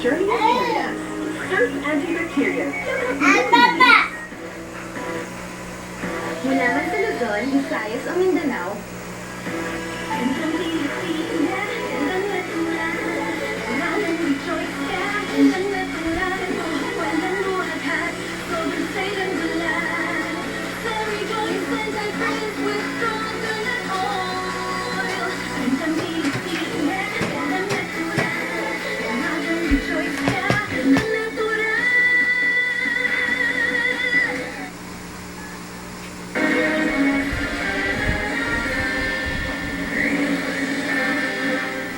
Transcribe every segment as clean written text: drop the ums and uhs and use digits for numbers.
Shirley Area, Surf Antibacterial. Mula man sa Luzon, Visayas o Mindanao,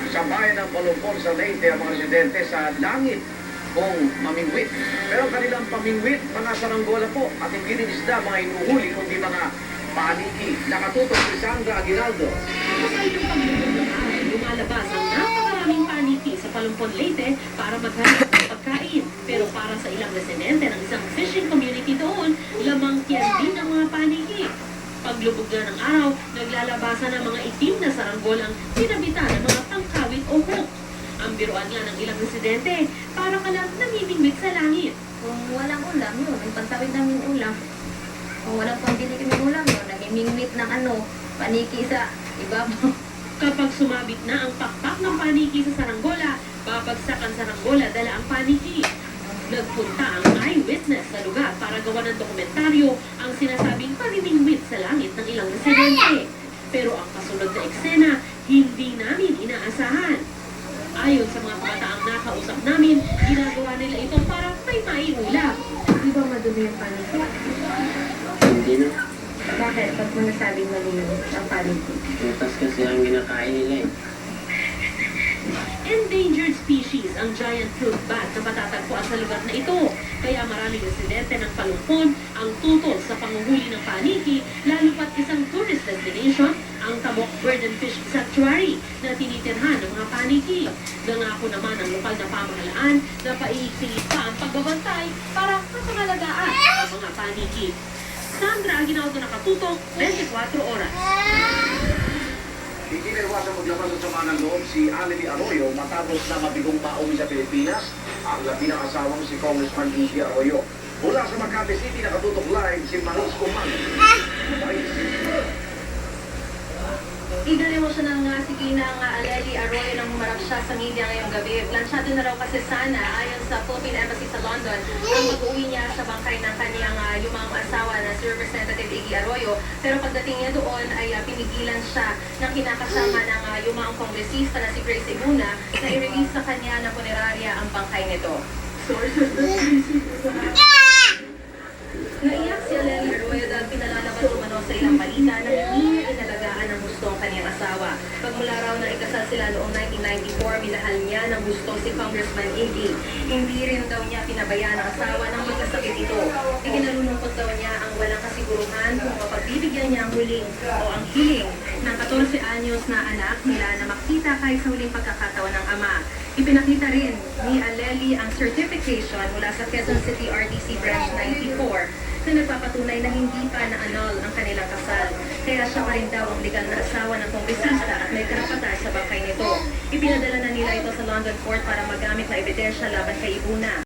Sa bayan ng Palumpon sa Leyte ang mga residente sa langit kung mamingwit. Pero kanilang pamingwit, mga saranggola po at hindi rin isda mga inuhuli kundi mga paniki. Nakatutok si Sandra Aguinaldo. Sa itong paglubog ng araw, lumalabas ang napakaraming paniki sa Palumpon, Leyte para maghanap ng pagkain. Pero para sa ilang residente ng isang fishing community doon, lamang tiyan din ang mga paniki. Paglubog na ng araw, naglalabasan ng mga itim na saranggolang pinabitan ng mga pangkawit o hook. Ang biruan nga ng ilang residente, para ka lang namimingwit sa langit. kung walang ulam yun, yung pantawid namin ulam. Kung walang pambili kami ulam yun, namimingwit ng paniki sa ibabaw. Kapag sumabit na ang pakpak ng paniki sa saranggola, babagsak ang saranggola dala ang paniki. Nagpunta ang eyewitness sa lugar para gawa ng dokumentaryo ang sinasabing pamimingwit sa langit ng ilang residente. Pero ang kasunod na eksena, hindi namin inaasahan. Ayon sa mga kabataang nakausap namin, ginagawa nila ito para may maiulam. Di ba madumi yung paniki? Hindi na. Bakit? Pag mo nasabing malinis ang paniki? Butas kasi ang ginakain nila eh. Endangered species ang giant fruit bat na matatagpuan sa lugar na ito. Kaya maraming residente ng Palumpon ang tutol sa panguhuli ng paniki, lalo pat isang tourist destination, ang Tabok Bird and Fish Sanctuary na tinitirhan ng mga paniki. Nangako naman ang lokal na pamahalaan na paiigtingin pa ang pagbabantay para mapangalagaan ang mga paniki. Sandra Aguinaldo, nakatutok, 24 oras. Hindi na iwasan maglabas sa sama ng loob si Anneli Arroyo matapos na mabigong pauwi sa Pilipinas ang labinang asawang si Congressman Iggy Arroyo. Mula sa Makati City, nakatutok live si Maris Kuman. Idaliw siya ng si Ginang Anneli Arroyo nang humarap siya sa media ngayong gabi. Plansyado na raw kasi sana ayon sa Philippine Embassy sa London ang pag-uwi niya sa bangkay ng kanyang lumang asawa na si Representative Iggy Arroyo. Pero pagdating niya doon ay pinigilan siya ng kinakasama ng lumang kongresista na si Grace Ibuna na i-release sa kanya na punerarya ang bangkay nito. Naiyak si Anneli Arroyo dahil pinalalaban umano sa ilang balita na hindi niya inalagaan ng gusto ang kanyang asawa. Pagmula raw na ikasal sila noong 1994, minahal niya ng gusto si Congressman Iggy. Hindi rin daw niya pinabayaan ang asawa ng magkasakit ito. Ikinalulungkot daw niya ang walang kasiguruhan kung mapagbibigyan niya ang huling o ang hiling ng 14 anyos na anak nila na makita kahit sa huling pagkakataon ng ama. Ipinakita rin ni Anneli ang certification mula sa Quezon City RTC Branch 94 na nagpapatunay na hindi pa na-annul ang kanilang kasal. Kaya siya pa rin daw ang legal na asawa ng kongresista at may karapatan sa bangkay nito. Ipinadala na nila ito sa London Court para magamit na ebidensya laban kay Ibuna.